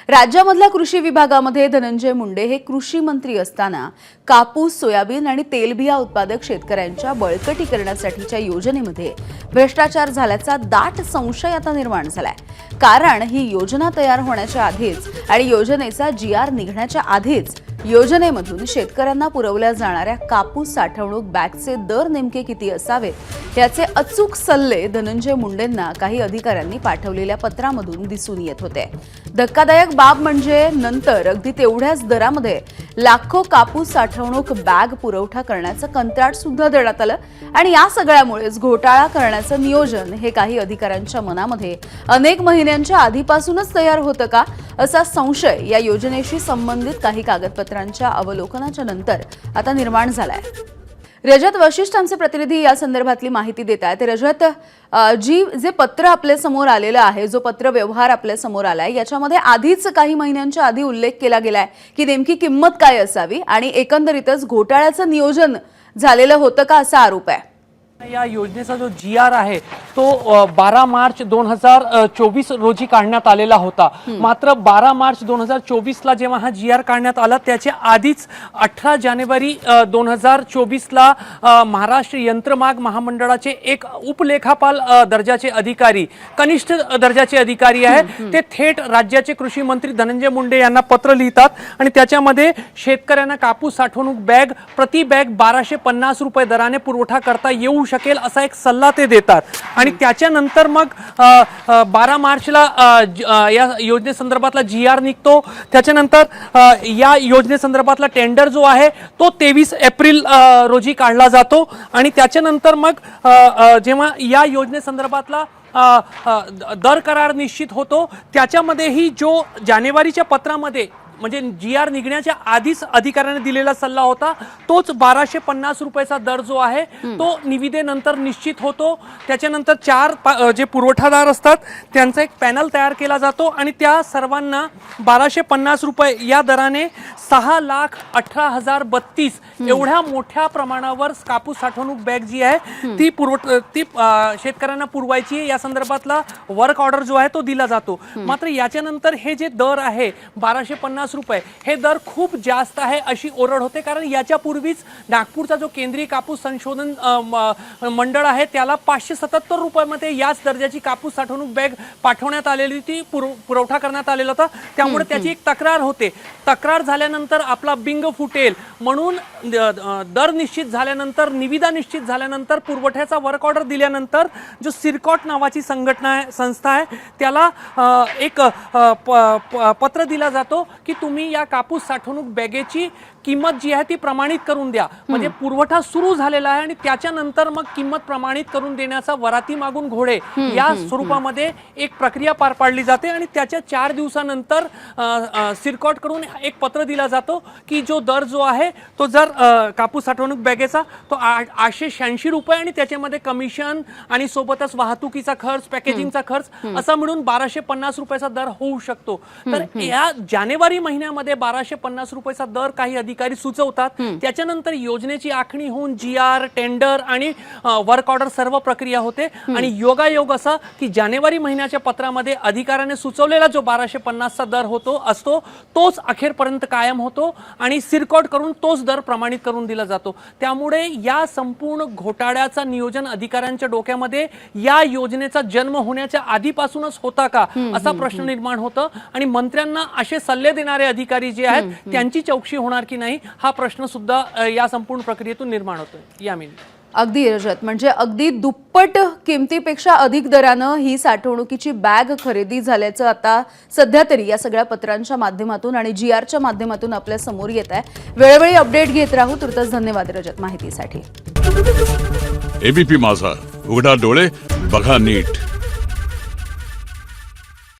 राज्यामधल्या कृषी विभागामध्ये धनंजय मुंडे हे कृषी मंत्री असताना कापूस, सोयाबीन आणि तेलबिया उत्पादक शेतकऱ्यांच्या बळकटीकरणासाठीच्या योजनेमध्ये भ्रष्टाचार झाल्याचा दाट संशय आता निर्माण झालाय। कारण ही योजना तयार होण्याच्या आधीच आणि योजनेचा GR निघण्याच्या आधीच योजनेमधून शेतकऱ्यांना पुरवल्या जाणाऱ्या कापूस साठवणूक बॅगचे दर नेमके किती असावेत याचे अचूक सल्ले धनंजय मुंडेंना काही अधिकाऱ्यांनी पाठवलेल्या पत्रामधून दिसून येत होते। धक्कादायक बाब म्हणजे नंतर अगदी तेवढ्याच दरामध्ये लाखो कापूस साठवणूक बॅग पुरवठा करण्याचं कंत्राट सुद्धा देण्यात आलं आणि या सगळ्यामुळेच घोटाळा करण्याचं नियोजन हे काही अधिकाऱ्यांच्या मनामध्ये अनेक महिन्यांच्या आधीपासूनच तयार होतं का असा संशय या योजनेशी संबंधित काही कागदपत्रांच्या अवलोकनाच्या नंतर आता निर्माण झालाय। रजत वशिष्ठ आमचे प्रतिनिधी या संदर्भातली माहिती देत आहेत। रजत, जे पत्र आपल्या समोर आलेलं आहे, जो पत्र व्यवहार आपल्या समोर आलाय, याच्यामध्ये आधीच काही महिन्यांच्या आधी उल्लेख केला गेलाय की नेमकी किंमत काय असावी आणि एकंदरीतच घोटाळ्याचं नियोजन झालेलं होतं का असा आरोप आहे। या योजनेचा जो GR आहे तो 12 मार्च 2024 रोजी काढण्यात आलेला होता। मात्र 12 मार्च 2024 ला जेव्हा हा GR काढण्यात आला त्याच्या आधीच 18 जानेवारी 2024 ला महाराष्ट्र यंत्रमाग महामंडळाचे एक उपलेखापाल दर्जाचे अधिकारी, कनिष्ठ दर्जाचे अधिकारी आहे, ते थेट राज्याचे कृषी मंत्री धनंजय मुंडे यांना पत्र लिहितात आणि त्याच्यामध्ये शेतकऱ्यांना कापूस साठवणूक बॅग प्रति बॅग 1250 रुपये दराने पुरवठा करता येऊ शकेल असा एक सल्ला ते देतात। आणि त्याच्यानंतर मग 12 मार्चला या योजनेसंदर्भातला GR निघतो। त्याच्यानंतर या योजनेसंदर्भातला टेंडर जो आहे तो 23 एप्रिल रोजी काढला जातो आणि त्याच्यानंतर मग जेव्हा या योजनेसंदर्भातला दर करार निश्चित होतो त्याच्यामध्येही जो जानेवारीच्या पत्रामध्ये म्हणजे GR निघण्याच्या आधीच अधिकाऱ्याने दिलेला सल्ला होता तोच 1250 रुपयाचा दर जो आहे तो निविदेनंतर निश्चित होतो। त्याच्यानंतर 4 जे पुरवठादार असतात त्यांचा एक पॅनल तयार केला जातो आणि त्या सर्वांना 1250 रुपये या दराने 6,18,032 एवढ्या मोठ्या प्रमाणावर कापूस साठवणूक बॅग जी आहे ती शेतकऱ्यांना पुरवायची आहे। या संदर्भातला वर्क ऑर्डर जो आहे तो दिला जातो। मात्र याच्यानंतर हे जे दर आहे 1250 रुपये हे दर खूप जास्त आहे अशी ओरड होते, कारण याच्यापूर्वीच नागपूरचा जो केंद्रीय कापूस संशोधन मंडळ आहे त्याला 577 रुपयामध्ये याच दर्जाची कापूस साठवणूक बॅग पाठवण्यात आलेली, ती पुरवठा करण्यात आलेला होता। त्यामुळे त्याची एक तक्रार होते। तक्रार झाल्यानंतर आपला बिंग फुटेल म्हणून दर निश्चित झाल्यानंतर, निविदा निश्चित झाल्यानंतर, पुरवठ्याचा वर्क ऑर्डर दिल्यानंतर जो सिरकॉट नावाची संस्था आहे त्याला एक पत्र दिला जातो की तुम्ही या कापूस साठवणूक बॅगेची किंमत जी आहे ती प्रमाणित करून द्या। म्हणजे पुरवठा सुरू झालेला आहे आणि त्याच्यानंतर मग किंमत प्रमाणित करून देण्याचा वराती मागून घोडे या स्वरूपामध्ये एक प्रक्रिया पार पाडली जाते आणि त्याच्या 4 दिवसानंतर सिरकॉट कडून एक पत्र दिला जातो की जो दर जो आहे तो जर कापूस साठवणूक बॅगेचा तो 886 रुपये आणि त्याच्यामध्ये कमिशन आणि सोबतच वाहतुकीचा खर्च, पॅकेजिंगचा खर्च असा मिळून 1250 रुपयाचा दर होऊ शकतो। तर या जानेवारी महिन्यामध्ये 1250 रुपयाचा दर काही अधिकारी सुचवतात। त्याच्यानंतर योजनेची आखणी होऊन GR, टेंडर आणि वर्क ऑर्डर सर्व प्रक्रिया होते आणि योगायोग असा की जानेवारी महिन्याच्या पत्रामध्ये अधिकाऱ्याने सुचवलेला जो 1250 चा दर असतो तोच अखेरपर्यंत कायम होतो आणि सिरकॉट करून तोच दर प्रमाणित करून दिला जातो। त्यामुळे या संपूर्ण घोटाळ्याचा नियोजन अधिकाऱ्यांच्या डोक्यामध्ये या योजनेचा जन्म होण्याच्या आधीपासूनच होता का असा प्रश्न निर्माण होतो आणि मंत्र्यांना असे सल्ले देणारे अधिकारी जे आहेत त्यांची चौकशी होणार की नाही हा प्रश्न सुद्धा या संपूर्ण प्रक्रियेतून निर्माण होतोय। यामिनी अगदी रजत, म्हणजे अगदी दुप्पट किमतीपेक्षा अधिक दरानं ही साठवणुकीची बॅग खरेदी झाल्याचं आता सध्या तरी या सगळ्या पत्रांच्या माध्यमातून आणि GRच्या माध्यमातून आपल्या समोर येत आहे। वेळोवेळी अपडेट घेत राहू। तुर्तास धन्यवाद रजत माहितीसाठी। ABP माझा, उघडा डोळे बघा नीट।